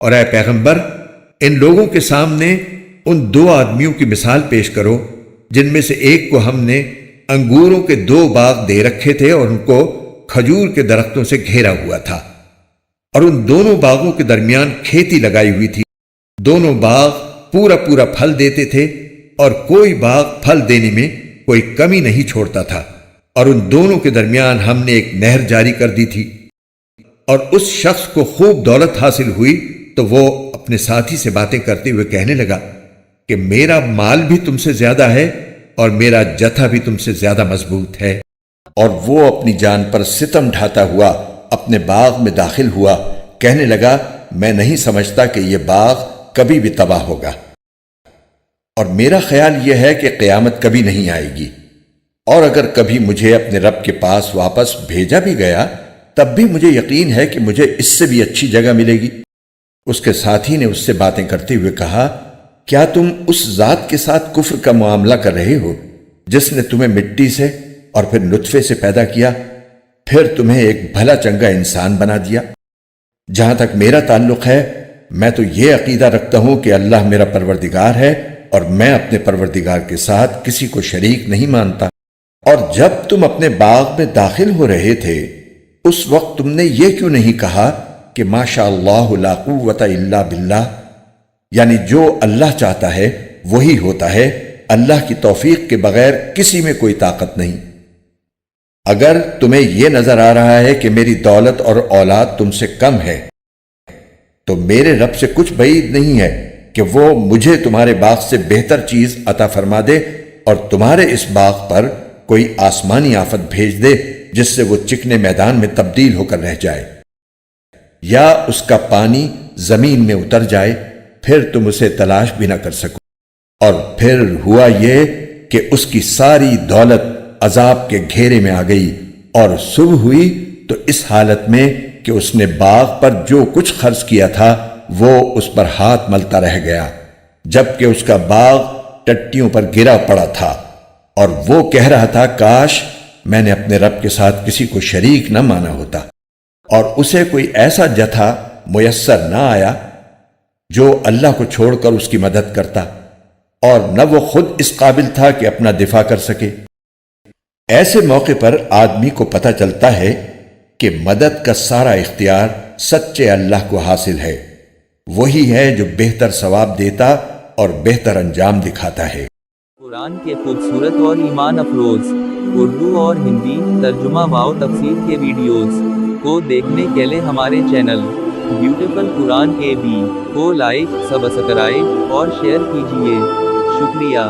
اور اے پیغمبر، ان لوگوں کے سامنے ان دو آدمیوں کی مثال پیش کرو جن میں سے ایک کو ہم نے انگوروں کے 2 باغ دے رکھے تھے اور ان کو کھجور کے درختوں سے گھیرا ہوا تھا، اور ان دونوں باغوں کے درمیان کھیتی لگائی ہوئی تھی۔ دونوں باغ پورا پورا پھل دیتے تھے اور کوئی باغ پھل دینے میں کوئی کمی نہیں چھوڑتا تھا، اور ان دونوں کے درمیان ہم نے ایک نہر جاری کر دی تھی۔ اور اس شخص کو خوب دولت حاصل ہوئی تو وہ اپنے ساتھی سے باتیں کرتے ہوئے کہنے لگا کہ میرا مال بھی تم سے زیادہ ہے اور میرا جتھا بھی تم سے زیادہ مضبوط ہے۔ اور وہ اپنی جان پر ستم ڈھاتا ہوا اپنے باغ میں داخل ہوا، کہنے لگا میں نہیں سمجھتا کہ یہ باغ کبھی بھی تباہ ہوگا، اور میرا خیال یہ ہے کہ قیامت کبھی نہیں آئے گی، اور اگر کبھی مجھے اپنے رب کے پاس واپس بھیجا بھی گیا تب بھی مجھے یقین ہے کہ مجھے اس سے بھی اچھی جگہ ملے گی۔ اس کے ساتھی نے اس سے باتیں کرتے ہوئے کہا، کیا تم اس ذات کے ساتھ کفر کا معاملہ کر رہے ہو جس نے تمہیں مٹی سے اور پھر نطفے سے پیدا کیا، پھر تمہیں ایک بھلا چنگا انسان بنا دیا؟ جہاں تک میرا تعلق ہے، میں تو یہ عقیدہ رکھتا ہوں کہ اللہ میرا پروردگار ہے اور میں اپنے پروردگار کے ساتھ کسی کو شریک نہیں مانتا۔ اور جب تم اپنے باغ میں داخل ہو رہے تھے اس وقت تم نے یہ کیوں نہیں کہا کہ ماشاء اللہ لا قوت الا باللہ، یعنی جو اللہ چاہتا ہے وہی ہوتا ہے، اللہ کی توفیق کے بغیر کسی میں کوئی طاقت نہیں۔ اگر تمہیں یہ نظر آ رہا ہے کہ میری دولت اور اولاد تم سے کم ہے تو میرے رب سے کچھ بعید نہیں ہے کہ وہ مجھے تمہارے باغ سے بہتر چیز عطا فرما دے اور تمہارے اس باغ پر کوئی آسمانی آفت بھیج دے جس سے وہ چکنے میدان میں تبدیل ہو کر رہ جائے، یا اس کا پانی زمین میں اتر جائے، پھر تم اسے تلاش بھی نہ کر سکو۔ اور پھر ہوا یہ کہ اس کی ساری دولت عذاب کے گھیرے میں آ گئی، اور صبح ہوئی تو اس حالت میں کہ اس نے باغ پر جو کچھ خرچ کیا تھا وہ اس پر ہاتھ ملتا رہ گیا، جبکہ اس کا باغ ٹٹیوں پر گرا پڑا تھا، اور وہ کہہ رہا تھا کاش میں نے اپنے رب کے ساتھ کسی کو شریک نہ مانا ہوتا۔ اور اسے کوئی ایسا جتھا میسر نہ آیا جو اللہ کو چھوڑ کر اس کی مدد کرتا، اور نہ وہ خود اس قابل تھا کہ اپنا دفاع کر سکے۔ ایسے موقع پر آدمی کو پتہ چلتا ہے کہ مدد کا سارا اختیار سچے اللہ کو حاصل ہے، وہی ہے جو بہتر ثواب دیتا اور بہتر انجام دکھاتا ہے۔ قرآن کے خوبصورت اور ایمان افروز اردو اور ہندی ترجمہ و تفسیر کے ویڈیوز کو دیکھنے کے لیے ہمارے چینل بیوٹیفل قرآن AB کو لائک، سبسکرائب اور شیئر کیجیے۔ شکریہ۔